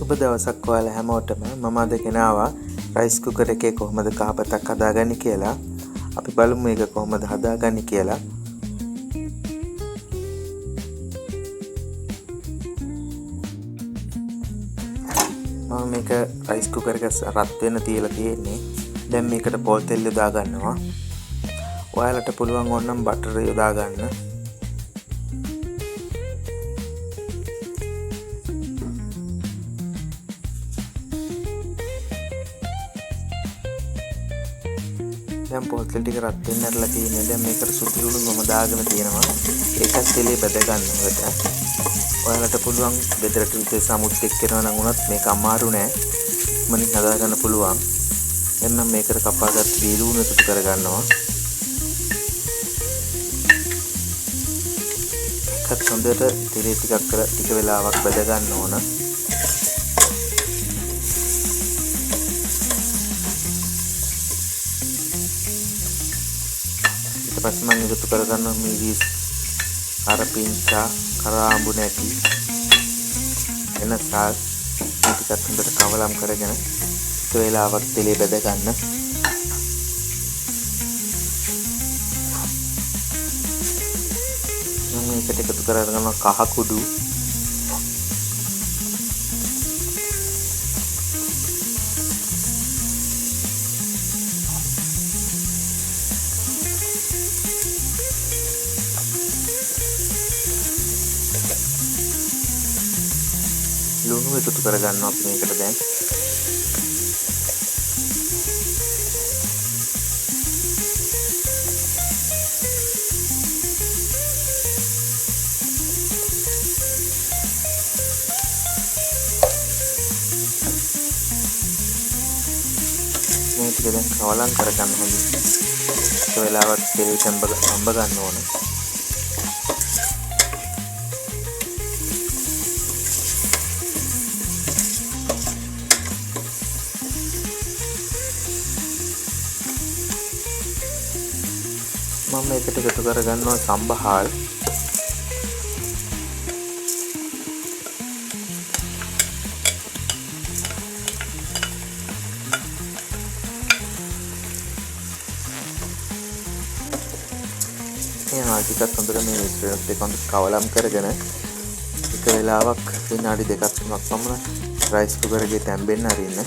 සුබ දවසක් ඔයාලා හැමෝටම. මම අද ගෙනාවා රයිස් කුකර් එකේ කොහොමද කහපතක් හදාගන්නේ කියලා. අපි බලමු මේක කොහොමද හදාගන්නේ කියලා. මම මේක රයිස් කුකර් එක රත් වෙන්න තියලා තියෙන්නේ. දැන් මේකට පොල් තෙල් යොදා ගන්නවා. ඔයාලට පුළුවන් ඕනනම් බටර් යොදා ගන්න. දැන් පොල් තෙල් ටික රත් වෙන්න ඇරලා තියෙන්නේ. දැන් මේකට සුදු ලුණු මම දාගෙන තියෙනවා. ඒකත් තෙලේ බෙද ගන්නකොට. ඔයාලට පුළුවන් බෙදරට විතර සමුත් එක්ක කරනවා නම් උනත් මේක අමාරු නෑ. මම හදා ගන්න පුළුවන්. දැන් මම මේකට කපාගත්ත බීලුණු එකතු කර ගන්නවා. ඒකත් හොඳට තෙලේ ටික වෙලාවක් බෙද ගන්න ඕන. පස්සේ මම එකතු කරගන්නවා මිරිස්, අරපිංචා, කරාඹු නැටි, එනසල් මේ ටිකත් හොඳට කවලම් කරගෙන ටික වෙලාවක් තෙලේ බෙද ගන්න. මම මේකට එකතු කරගන්නවා කහ කුඩු, ලුණු එකතු කරගන්නවා අපි මේකට දැන්. මේ ටික දැන් කවලම් කරගන්න හොඳයි. ඒක වෙලාවක් තෙල් තඹ ගන්න ඕනේ. මම මේකට එකතු කරගන්නවා සම්බහාල්, එනවා ටිකක් හොඳට මේ මිශ්‍රණයත් එක්ක හොඳට කවලම් කරගෙන එක වෙලාවක් විනාඩි 2-3ක් පමණ රයිස් කුකර් එකේ තැම්බෙන්න අරින්න.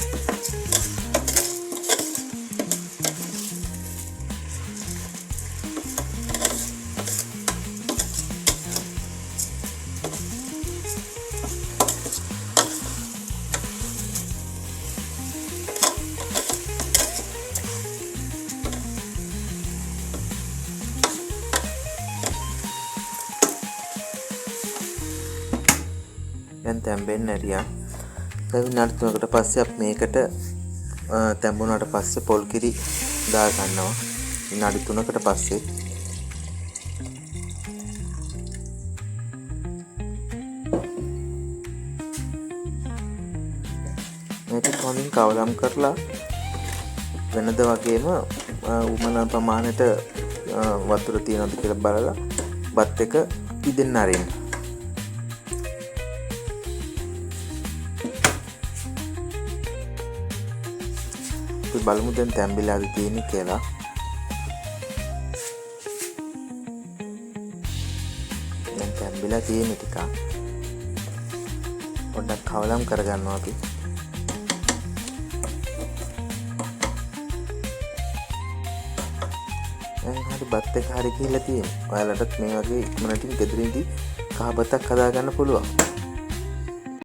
දැන් තැම්බෙන්න ඇරියා. දැන් විනාඩි 3කට පස්සේ අපි මේකට තැම්බුණාට පස්සේ පොල් කිරි දා ගන්නවා. විනාඩි 3කට පස්සේ මේක කොහොමින් කවලම් කරලා වෙනද වගේම උමනා ප්‍රමාණයට වතුර තියනවද කියලා බලලා බත් එක ඉදෙන්න ආරින්න. බලමු දැන් තැම්බිලාද තියෙන්නේ කියලා. දැන් තැම්බිලා තියෙන්නේ ටිකක්. පොඩ්ඩක් කවලම් කරගන්නවා අපි. දැන් හරි බත් එක හරි ගිහිල්ලා තියෙනවා. ඔයාලටත් මේ වගේ ඉක්මනටින් ගෙදරින්දී කහ බතක් හදාගන්න පුළුවන්.